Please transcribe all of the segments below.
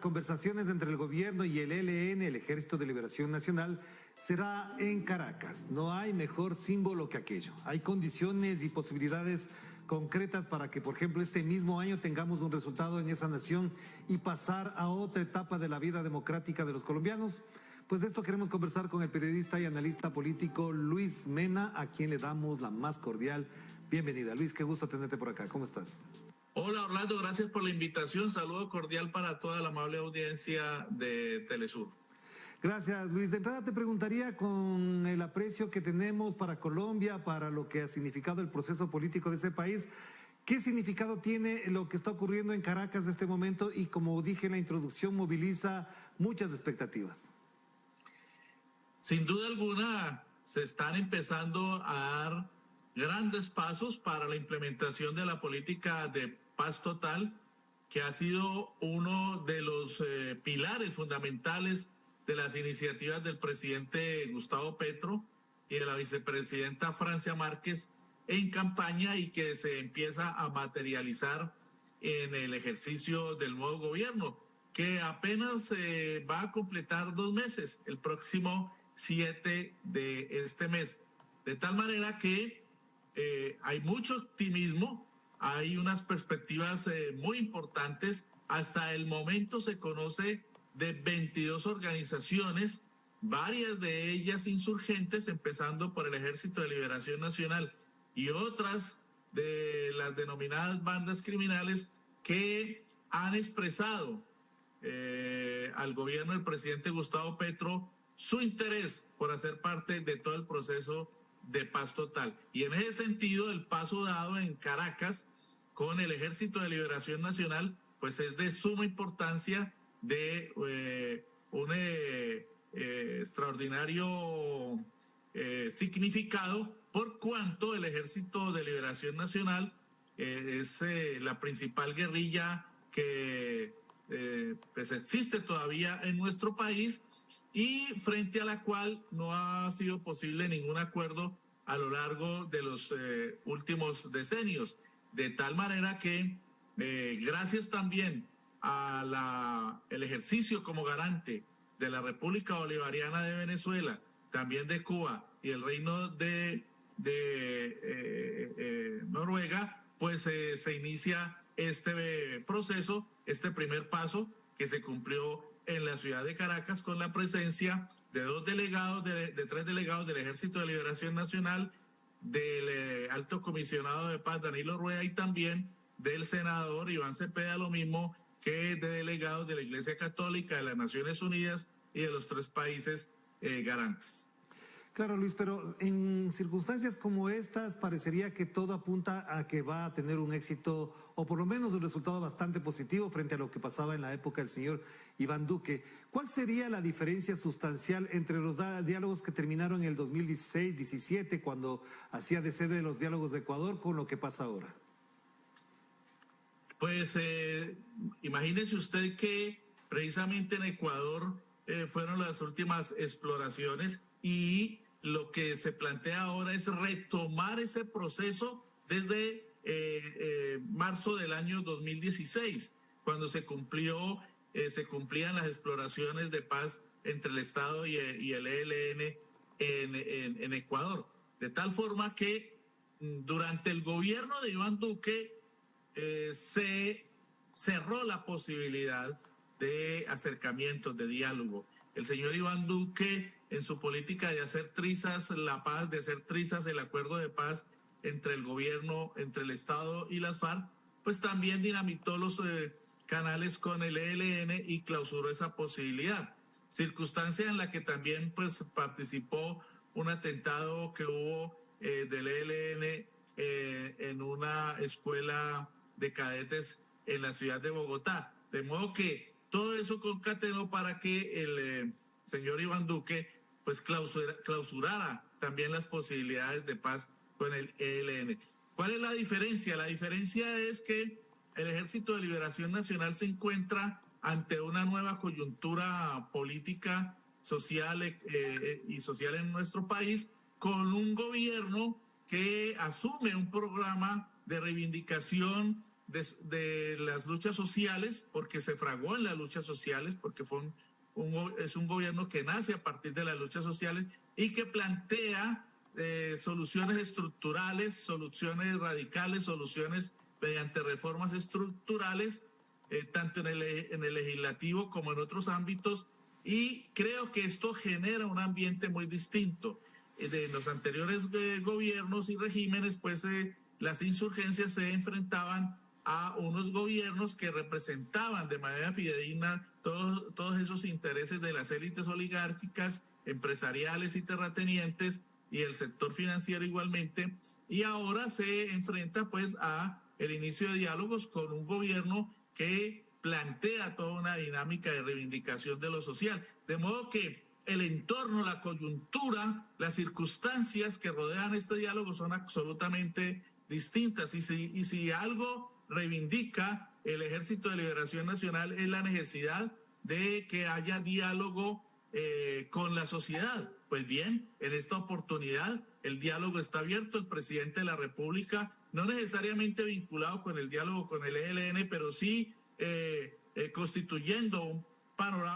conversaciones entre el gobierno y el ELN, el Ejército de Liberación Nacional, será en Caracas. No hay mejor símbolo que aquello. Hay condiciones y posibilidades concretas para que, por ejemplo, este mismo año tengamos un resultado en esa nación y pasar a otra etapa de la vida democrática de los colombianos. Pues de esto queremos conversar con el periodista y analista político Luis Mena, a quien le damos la más cordial bienvenida. Luis, qué gusto tenerte por acá. ¿Cómo estás? Hola Orlando, gracias por la invitación. Saludo cordial para toda la amable audiencia de Telesur. Gracias, Luis. De entrada te preguntaría, con el aprecio que tenemos para Colombia, para lo que ha significado el proceso político de ese país, ¿qué significado tiene lo que está ocurriendo en Caracas en este momento? Y como dije en la introducción, moviliza muchas expectativas. Sin duda alguna, se están empezando a dar grandes pasos para la implementación de la política de paz total, que ha sido uno de los pilares fundamentales de las iniciativas del presidente Gustavo Petro y de la vicepresidenta Francia Márquez en campaña, y que se empieza a materializar en el ejercicio del nuevo gobierno, que apenas va a completar 2 meses, el próximo 7 de este mes. De tal manera que hay mucho optimismo, hay unas perspectivas muy importantes. Hasta el momento se conoce de 22 organizaciones, varias de ellas insurgentes, empezando por el Ejército de Liberación Nacional y otras de las denominadas bandas criminales, que han expresado al gobierno del presidente Gustavo Petro su interés por hacer parte de todo el proceso de paz total. Y en ese sentido, el paso dado en Caracas con el Ejército de Liberación Nacional, pues es de suma importancia, de un extraordinario significado, por cuanto el Ejército de Liberación Nacional es la principal guerrilla que pues existe todavía en nuestro país, y frente a la cual no ha sido posible ningún acuerdo a lo largo de los últimos decenios. De tal manera que gracias también a el ejercicio como garante de la República Bolivariana de Venezuela, también de Cuba y el Reino de Noruega, pues se inicia este proceso, este primer paso que se cumplió en la ciudad de Caracas, con la presencia de 2 delegados, de 3 delegados del Ejército de Liberación Nacional, del alto comisionado de paz Danilo Rueda, y también del senador Iván Cepeda, lo mismo que de delegados de la Iglesia Católica, de las Naciones Unidas y de los 3 países garantes. Claro, Luis, pero en circunstancias como estas parecería que todo apunta a que va a tener un éxito, o por lo menos un resultado bastante positivo frente a lo que pasaba en la época del señor Iván Duque. ¿Cuál sería la diferencia sustancial entre los diálogos que terminaron en el 2016-17, cuando hacía de sede de los diálogos de Ecuador, con lo que pasa ahora? Pues imagínese usted que precisamente en Ecuador fueron las últimas exploraciones, y lo que se plantea ahora es retomar ese proceso desde marzo del año 2016, cuando se cumplían las exploraciones de paz entre el Estado y el ELN en Ecuador. De tal forma que durante el gobierno de Iván Duque se cerró la posibilidad de acercamientos, de diálogo. El señor Iván Duque, en su política de hacer trizas la paz, de hacer trizas el acuerdo de paz entre el gobierno, entre el Estado y las FARC, pues también dinamitó los canales con el ELN y clausuró esa posibilidad. Circunstancia en la que también pues participó un atentado que hubo del ELN en una escuela de cadetes en la ciudad de Bogotá. De modo que todo eso concatenó para que el señor Iván Duque pues clausurara también las posibilidades de paz con el ELN. ¿Cuál es la diferencia? La diferencia es que el Ejército de Liberación Nacional se encuentra ante una nueva coyuntura política, social y social en nuestro país, con un gobierno que asume un programa de reivindicación de las luchas sociales, porque se fraguó en las luchas sociales, porque es un gobierno que nace a partir de las luchas sociales y que plantea soluciones estructurales, soluciones radicales, soluciones mediante reformas estructurales, tanto en el legislativo como en otros ámbitos, y creo que esto genera un ambiente muy distinto. De los anteriores gobiernos y regímenes, pues las insurgencias se enfrentaban a unos gobiernos que representaban de manera fidedigna todos esos intereses de las élites oligárquicas, empresariales y terratenientes, y el sector financiero igualmente, y ahora se enfrenta pues a el inicio de diálogos con un gobierno que plantea toda una dinámica de reivindicación de lo social, de modo que el entorno, la coyuntura, las circunstancias que rodean este diálogo son absolutamente distintas, y si algo reivindica el Ejército de Liberación Nacional es la necesidad de que haya diálogo con la sociedad. Pues bien, en esta oportunidad el diálogo está abierto. El presidente de la República, no necesariamente vinculado con el diálogo con el ELN, pero sí constituyendo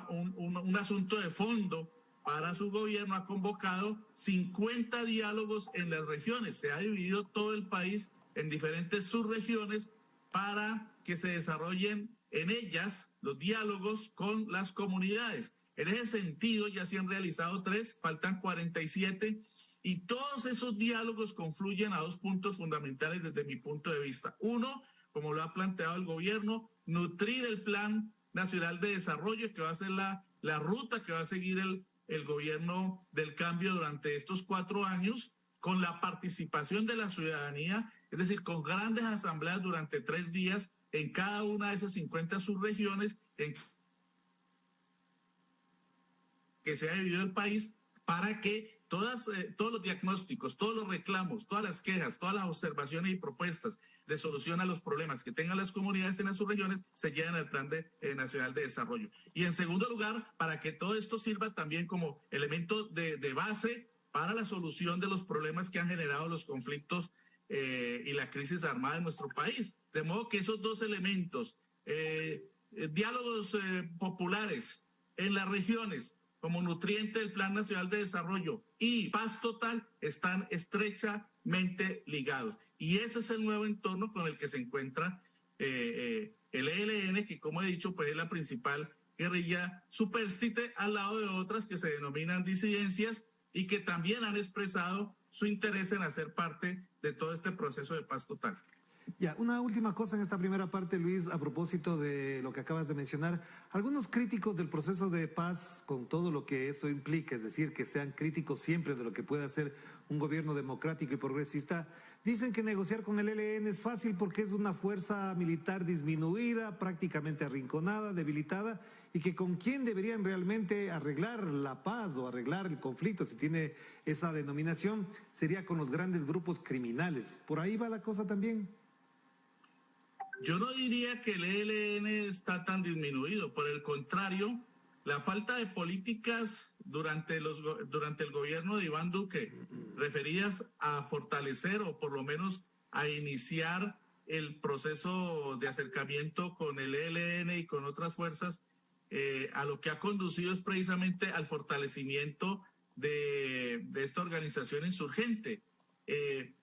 un asunto de fondo para su gobierno, ha convocado 50 diálogos en las regiones. Se ha dividido todo el país en diferentes subregiones para que se desarrollen en ellas los diálogos con las comunidades. En ese sentido, ya se han realizado 3, faltan 47, y todos esos diálogos confluyen a 2 puntos fundamentales desde mi punto de vista. Uno, como lo ha planteado el gobierno, nutrir el Plan Nacional de Desarrollo, que va a ser la ruta que va a seguir el gobierno del cambio durante estos 4 años, con la participación de la ciudadanía, es decir, con grandes asambleas durante 3 días en cada una de esas 50 subregiones en que se ha dividido el país, para que todos los diagnósticos, todos los reclamos, todas las quejas, todas las observaciones y propuestas de solución a los problemas que tengan las comunidades en las subregiones se lleven al Plan Nacional de Desarrollo. Y en segundo lugar, para que todo esto sirva también como elemento de base para la solución de los problemas que han generado los conflictos y la crisis armada en nuestro país. De modo que esos 2 elementos, diálogos populares en las regiones, como nutriente del Plan Nacional de Desarrollo, y paz total, están estrechamente ligados. Y ese es el nuevo entorno con el que se encuentra el ELN, que, como he dicho, pues es la principal guerrilla superstite al lado de otras que se denominan disidencias y que también han expresado su interés en hacer parte de todo este proceso de paz total. Ya, una última cosa en esta primera parte, Luis, a propósito de lo que acabas de mencionar. Algunos críticos del proceso de paz, con todo lo que eso implica, es decir, que sean críticos siempre de lo que puede hacer un gobierno democrático y progresista, dicen que negociar con el ELN es fácil porque es una fuerza militar disminuida, prácticamente arrinconada, debilitada, y que con quién deberían realmente arreglar la paz o arreglar el conflicto, si tiene esa denominación, sería con los grandes grupos criminales. ¿Por ahí va la cosa también? Yo no diría que el ELN está tan disminuido, por el contrario, la falta de políticas durante el gobierno de Iván Duque referidas a fortalecer o por lo menos a iniciar el proceso de acercamiento con el ELN y con otras fuerzas, a lo que ha conducido es precisamente al fortalecimiento de esta organización insurgente.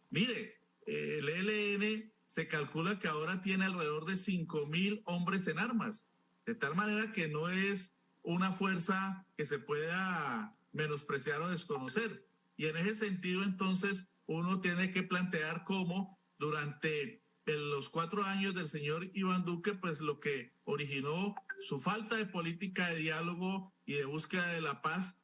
Mire, el ELN se calcula que ahora tiene alrededor de 5.000 hombres en armas, de tal manera que no es una fuerza que se pueda menospreciar o desconocer. Y en ese sentido, entonces, uno tiene que plantear cómo durante los 4 años del señor Iván Duque, pues lo que originó su falta de política de diálogo y de búsqueda de la paz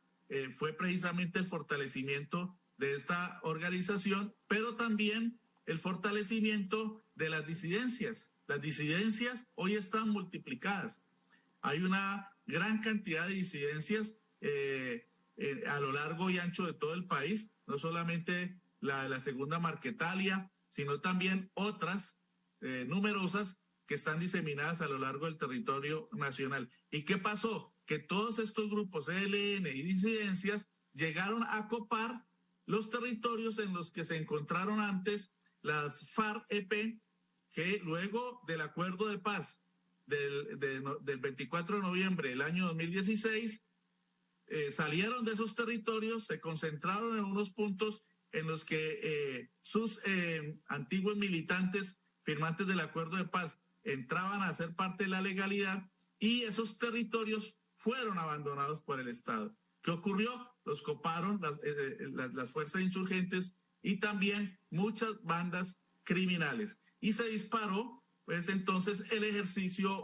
fue precisamente el fortalecimiento de esta organización, pero también el fortalecimiento de las disidencias. Las disidencias hoy están multiplicadas. Hay una gran cantidad de disidencias a lo largo y ancho de todo el país, no solamente la de la Segunda Marquetalia, sino también otras numerosas que están diseminadas a lo largo del territorio nacional. ¿Y qué pasó? Que todos estos grupos ELN y disidencias llegaron a copar los territorios en los que se encontraron antes las FARC-EP que luego del acuerdo de paz del 24 de noviembre del año 2016, salieron de esos territorios, se concentraron en unos puntos en los que sus antiguos militantes firmantes del acuerdo de paz entraban a ser parte de la legalidad y esos territorios fueron abandonados por el Estado. ¿Qué ocurrió? Los coparon las fuerzas insurgentes y también muchas bandas criminales. Y se disparó, pues entonces, el ejercicio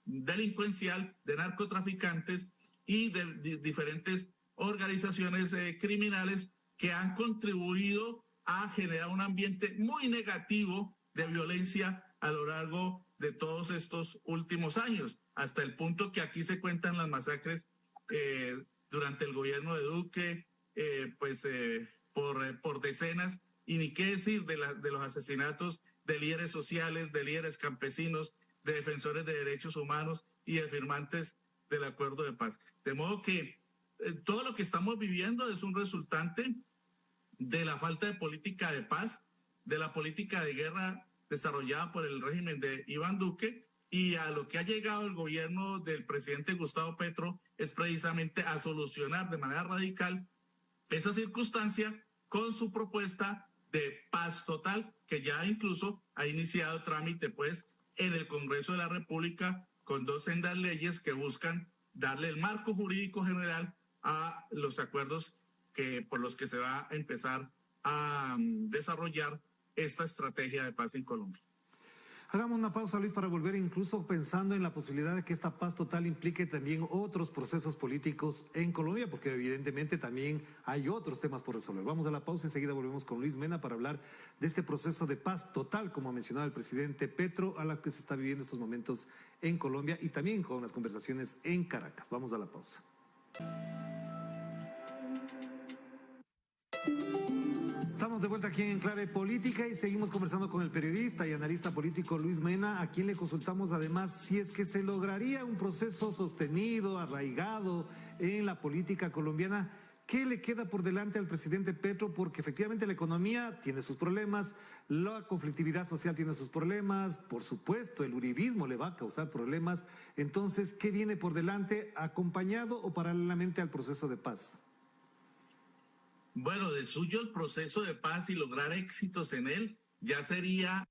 delincuencial de narcotraficantes y de diferentes organizaciones criminales que han contribuido a generar un ambiente muy negativo de violencia a lo largo de todos estos últimos años, hasta el punto que aquí se cuentan las masacres durante el gobierno de Duque, por decenas, y ni qué decir de los asesinatos de líderes sociales, de líderes campesinos, de defensores de derechos humanos y de firmantes del acuerdo de paz. De modo que todo lo que estamos viviendo es un resultante de la falta de política de paz, de la política de guerra desarrollada por el régimen de Iván Duque, y a lo que ha llegado el gobierno del presidente Gustavo Petro es precisamente a solucionar de manera radical esa circunstancia con su propuesta de paz total, que ya incluso ha iniciado trámite pues en el Congreso de la República con 2 sendas leyes que buscan darle el marco jurídico general a los acuerdos por los que se va a empezar a desarrollar esta estrategia de paz en Colombia. Hagamos una pausa, Luis, para volver incluso pensando en la posibilidad de que esta paz total implique también otros procesos políticos en Colombia, porque evidentemente también hay otros temas por resolver. Vamos a la pausa, enseguida volvemos con Luis Mena para hablar de este proceso de paz total, como ha mencionado el presidente Petro, a la que se está viviendo estos momentos en Colombia y también con las conversaciones en Caracas. Vamos a la pausa. Estamos de vuelta aquí en Clave Política y seguimos conversando con el periodista y analista político Luis Mena, a quien le consultamos además si es que se lograría un proceso sostenido, arraigado en la política colombiana. ¿Qué le queda por delante al presidente Petro? Porque efectivamente la economía tiene sus problemas, la conflictividad social tiene sus problemas, por supuesto el uribismo le va a causar problemas. Entonces, ¿qué viene por delante, acompañado o paralelamente al proceso de paz? Bueno, de suyo el proceso de paz y lograr éxitos en él ya sería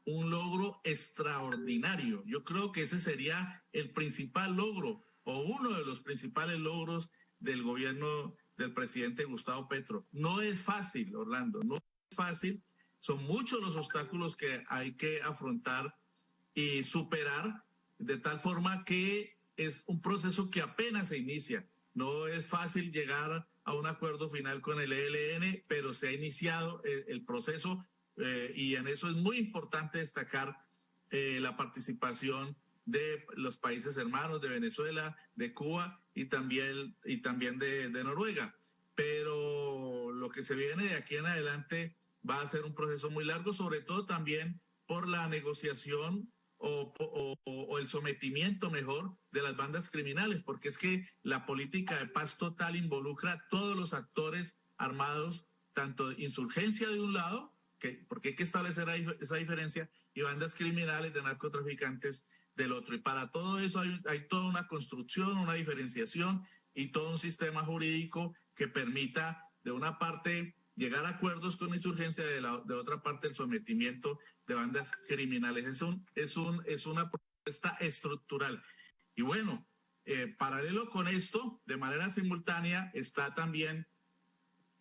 un logro extraordinario. Yo creo que ese sería el principal logro o uno de los principales logros del gobierno del presidente Gustavo Petro. No es fácil, Orlando, no es fácil. Son muchos los obstáculos que hay que afrontar y superar, de tal forma que es un proceso que apenas se inicia. No es fácil llegar a un acuerdo final con el ELN, pero se ha iniciado el proceso y en eso es muy importante destacar la participación de los países hermanos, de Venezuela, de Cuba y también de Noruega. Pero lo que se viene de aquí en adelante va a ser un proceso muy largo, sobre todo también por la negociación o el sometimiento mejor de las bandas criminales, porque es que la política de paz total involucra a todos los actores armados, tanto insurgencia de un lado, porque hay que establecer esa diferencia, y bandas criminales de narcotraficantes del otro. Y para todo eso hay toda una construcción, una diferenciación y todo un sistema jurídico que permita, de una parte, llegar a acuerdos con insurgencia, de otra parte el sometimiento de bandas criminales. Es una propuesta estructural. Y bueno, paralelo con esto, de manera simultánea, está también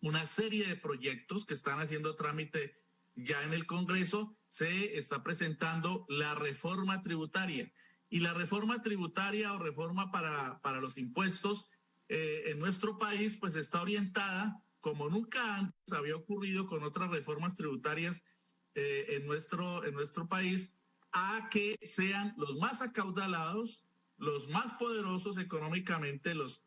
una serie de proyectos que están haciendo trámite ya en el Congreso. Se está presentando la reforma tributaria. Y la reforma tributaria o reforma para los impuestos en nuestro país, pues está orientada, como nunca antes había ocurrido con otras reformas tributarias en nuestro país, a que sean los más acaudalados, los más poderosos económicamente, los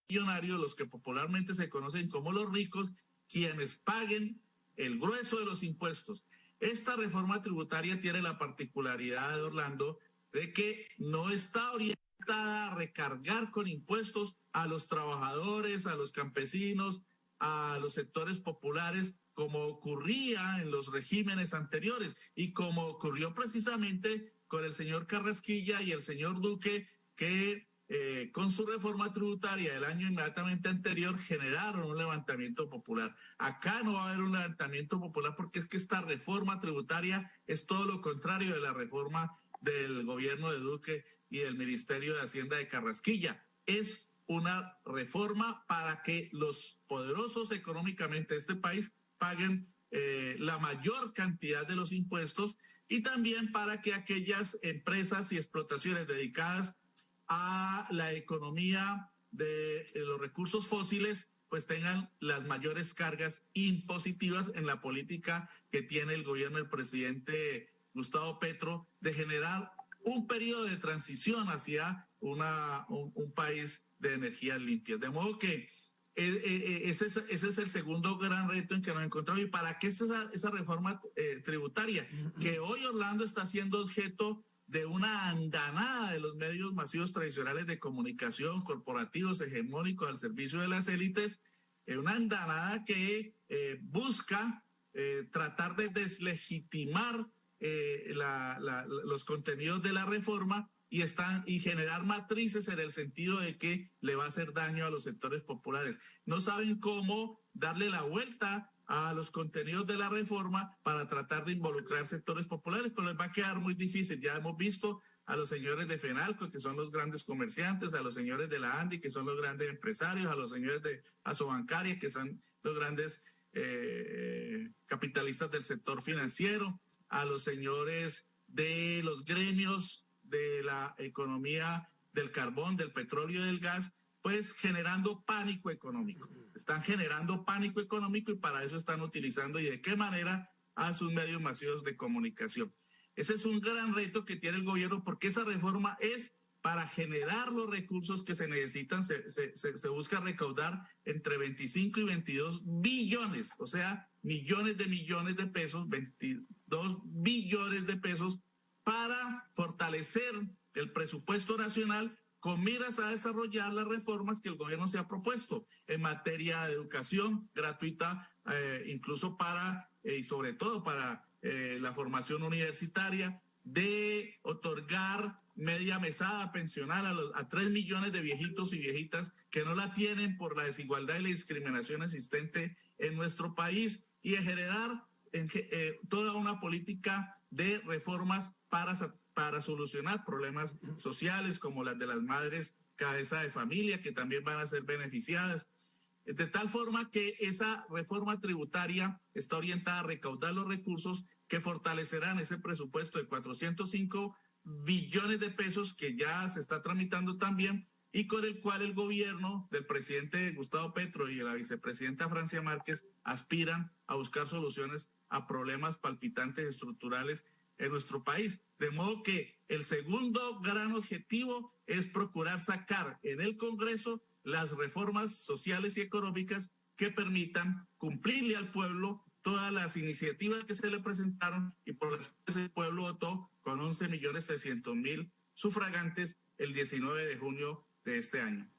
millonarios, los que popularmente se conocen como los ricos, quienes paguen el grueso de los impuestos. Esta reforma tributaria tiene la particularidad, Orlando, de que no está orientada a recargar con impuestos a los trabajadores, a los campesinos, a los sectores populares, como ocurría en los regímenes anteriores y como ocurrió precisamente con el señor Carrasquilla y el señor Duque, que con su reforma tributaria del año inmediatamente anterior generaron un levantamiento popular. Acá no va a haber un levantamiento popular porque es que esta reforma tributaria es todo lo contrario de la reforma del gobierno de Duque y del Ministerio de Hacienda de Carrasquilla. Es una reforma para que los poderosos económicamente de este país paguen la mayor cantidad de los impuestos y también para que aquellas empresas y explotaciones dedicadas a la economía de los recursos fósiles pues tengan las mayores cargas impositivas en la política que tiene el gobierno del presidente Gustavo Petro de generar un periodo de transición hacia un país de energías limpias. De modo que ese es el segundo gran reto en que nos encontramos. ¿Y para qué es esa reforma tributaria? Que hoy Orlando está siendo objeto de una andanada de los medios masivos tradicionales de comunicación, corporativos, hegemónicos al servicio de las élites, una andanada que busca tratar de deslegitimar los contenidos de la reforma y generar matrices en el sentido de que le va a hacer daño a los sectores populares. No saben cómo darle la vuelta a los contenidos de la reforma para tratar de involucrar sectores populares, pero les va a quedar muy difícil. Ya hemos visto a los señores de FENALCO, que son los grandes comerciantes, a los señores de la ANDI, que son los grandes empresarios, a los señores de Asobancaria, que son los grandes capitalistas del sector financiero, a los señores de los gremios de la economía del carbón, del petróleo y del gas, pues generando pánico económico. Están generando pánico económico y para eso están utilizando y de qué manera a sus medios masivos de comunicación. Ese es un gran reto que tiene el gobierno porque esa reforma es para generar los recursos que se necesitan. Se busca recaudar entre 25 y 22 billones, o sea, millones de pesos, 22 billones de pesos para fortalecer el presupuesto nacional con miras a desarrollar las reformas que el gobierno se ha propuesto en materia de educación gratuita, incluso para, y sobre todo para la formación universitaria, de otorgar media mesada pensional a 3 millones de viejitos y viejitas que no la tienen por la desigualdad y la discriminación existente en nuestro país y de generar toda una política de reformas para solucionar problemas sociales como las de las madres cabeza de familia, que también van a ser beneficiadas. De tal forma que esa reforma tributaria está orientada a recaudar los recursos que fortalecerán ese presupuesto de 405 billones de pesos que ya se está tramitando también y con el cual el gobierno del presidente Gustavo Petro y de la vicepresidenta Francia Márquez aspiran a buscar soluciones a problemas palpitantes estructurales en nuestro país. De modo que el segundo gran objetivo es procurar sacar en el Congreso las reformas sociales y económicas que permitan cumplirle al pueblo todas las iniciativas que se le presentaron y por las cuales el pueblo votó con 11.300.000 sufragantes el 19 de junio de este año.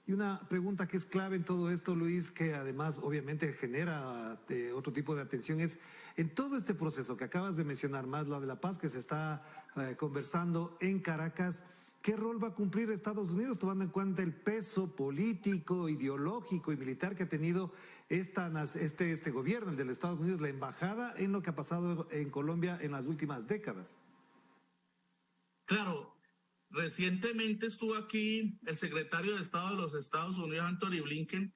Y una pregunta que es clave en todo esto, Luis, que además obviamente genera otro tipo de atención, es en todo este proceso que acabas de mencionar, más la de la paz que se está conversando en Caracas, ¿qué rol va a cumplir Estados Unidos tomando en cuenta el peso político, ideológico y militar que ha tenido este gobierno, el de los Estados Unidos, la embajada en lo que ha pasado en Colombia en las últimas décadas? Claro. Recientemente estuvo aquí el secretario de Estado de los Estados Unidos, Anthony Blinken.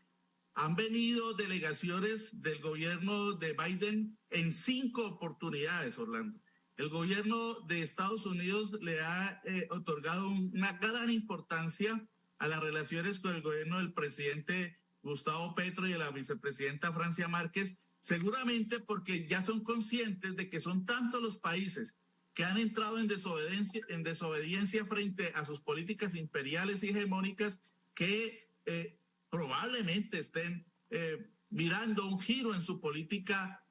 Han venido delegaciones del gobierno de Biden en 5 oportunidades, Orlando. El gobierno de Estados Unidos le ha otorgado una gran importancia a las relaciones con el gobierno del presidente Gustavo Petro y de la vicepresidenta Francia Márquez, seguramente porque ya son conscientes de que son tantos los países que han entrado en desobediencia frente a sus políticas imperiales y hegemónicas que probablemente estén mirando un giro en su política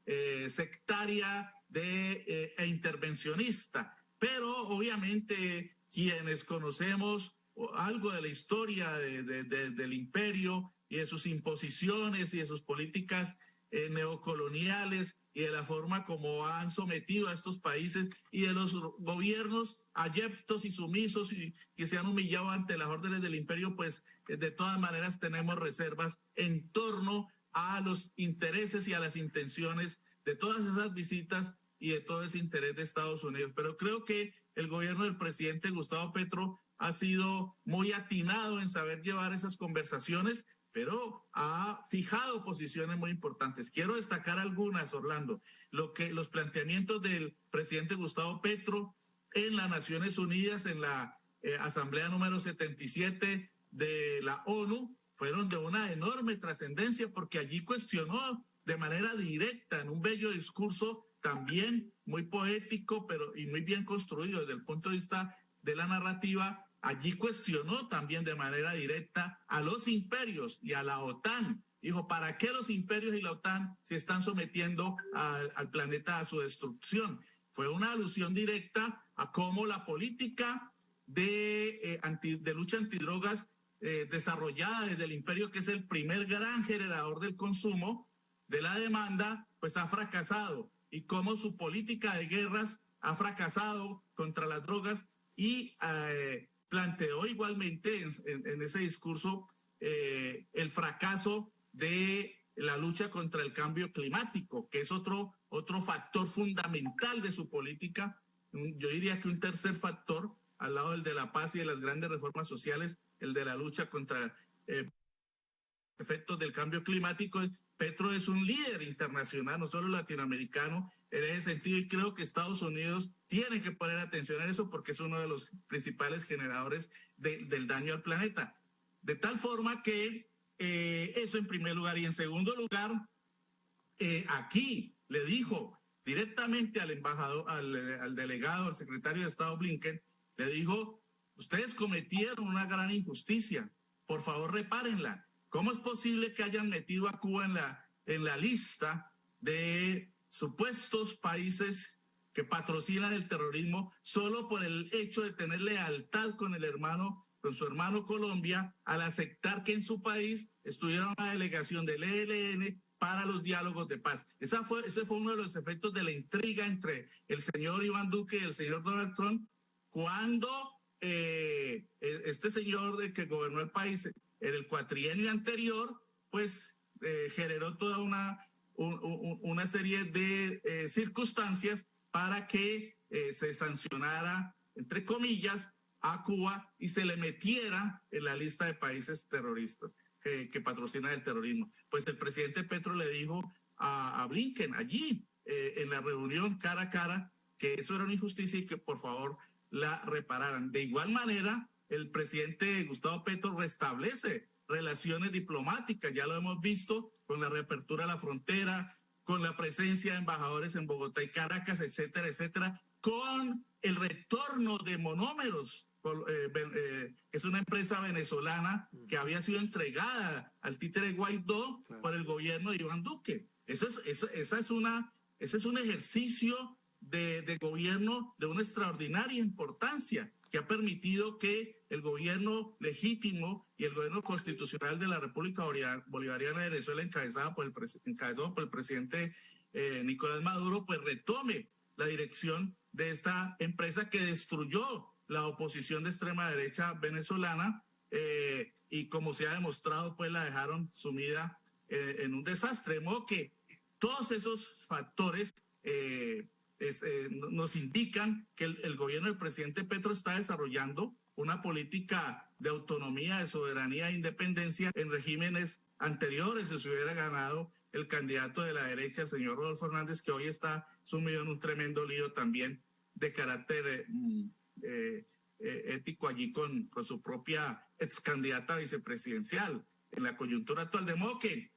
sectaria e intervencionista. Pero obviamente quienes conocemos algo de la historia del imperio y de sus imposiciones y de sus políticas neocoloniales y de la forma como han sometido a estos países y de los gobiernos ayeptos y sumisos y que se han humillado ante las órdenes del imperio, pues de todas maneras tenemos reservas en torno a los intereses y a las intenciones de todas esas visitas y de todo ese interés de Estados Unidos. Pero creo que el gobierno del presidente Gustavo Petro ha sido muy atinado en saber llevar esas conversaciones, pero ha fijado posiciones muy importantes. Quiero destacar algunas, Orlando. Los planteamientos del presidente Gustavo Petro en las Naciones Unidas, en la Asamblea número 77 de la ONU, fueron de una enorme trascendencia porque allí cuestionó de manera directa, en un bello discurso también muy poético y muy bien construido desde el punto de vista de la narrativa, allí cuestionó también de manera directa a los imperios y a la OTAN. Dijo, ¿para qué los imperios y la OTAN se están sometiendo al planeta a su destrucción? Fue una alusión directa a cómo la política de lucha antidrogas desarrollada desde el imperio, que es el primer gran generador del consumo, de la demanda, pues ha fracasado, y cómo su política de guerras ha fracasado contra las drogas y planteó igualmente en ese discurso el fracaso de la lucha contra el cambio climático, que es otro factor fundamental de su política. Yo diría que un tercer factor, al lado del de la paz y de las grandes reformas sociales, el de la lucha contra efectos del cambio climático. Petro es un líder internacional, no solo latinoamericano, en ese sentido, y creo que Estados Unidos tiene que poner atención a eso porque es uno de los principales generadores del daño al planeta. De tal forma que eso en primer lugar. Y en segundo lugar, aquí le dijo directamente al embajador, al delegado, al secretario de Estado Blinken, le dijo, ustedes cometieron una gran injusticia, por favor repárenla. ¿Cómo es posible que hayan metido a Cuba en la lista de supuestos países que patrocinan el terrorismo solo por el hecho de tener lealtad con su hermano Colombia, al aceptar que en su país estuviera una delegación del ELN para los diálogos de paz? Ese fue uno de los efectos de la intriga entre el señor Iván Duque y el señor Donald Trump, cuando este señor que gobernó el país en el cuatrienio anterior, pues generó toda una serie de circunstancias para que se sancionara, entre comillas, a Cuba y se le metiera en la lista de países terroristas que patrocinan el terrorismo. Pues el presidente Petro le dijo a Blinken allí, en la reunión cara a cara, que eso era una injusticia y que por favor la repararan. De igual manera, el presidente Gustavo Petro restablece relaciones diplomáticas, ya lo hemos visto con la reapertura de la frontera, con la presencia de embajadores en Bogotá y Caracas, etcétera, etcétera, con el retorno de Monómeros, que es una empresa venezolana que había sido entregada al títere Guaidó por el gobierno de Iván Duque. Ese es un ejercicio de gobierno de una extraordinaria importancia, que ha permitido que el gobierno legítimo y el gobierno constitucional de la República Bolivariana de Venezuela, encabezado por el presidente Nicolás Maduro, pues retome la dirección de esta empresa que destruyó la oposición de extrema derecha venezolana y, como se ha demostrado, pues la dejaron sumida en un desastre. De modo que todos esos factores nos indican que el gobierno del presidente Petro está desarrollando una política de autonomía, de soberanía e independencia en regímenes anteriores. Si se hubiera ganado el candidato de la derecha, el señor Rodolfo Hernández, que hoy está sumido en un tremendo lío también de carácter ético allí con su propia ex candidata vicepresidencial en la coyuntura actual. De modo que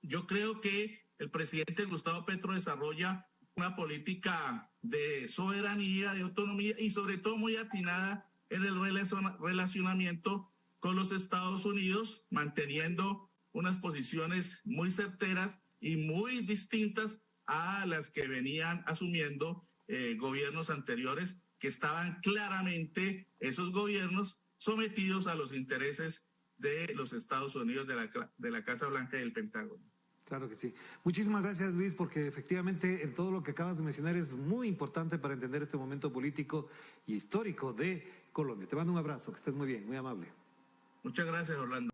yo creo que el presidente Gustavo Petro desarrolla una política de soberanía, de autonomía y sobre todo muy atinada en el relacionamiento con los Estados Unidos, manteniendo unas posiciones muy certeras y muy distintas a las que venían asumiendo gobiernos anteriores, que estaban claramente esos gobiernos sometidos a los intereses de los Estados Unidos, de la Casa Blanca y del Pentágono. Claro que sí. Muchísimas gracias, Luis, porque efectivamente en todo lo que acabas de mencionar es muy importante para entender este momento político y histórico de Colombia. Te mando un abrazo, que estés muy bien, muy amable. Muchas gracias, Orlando.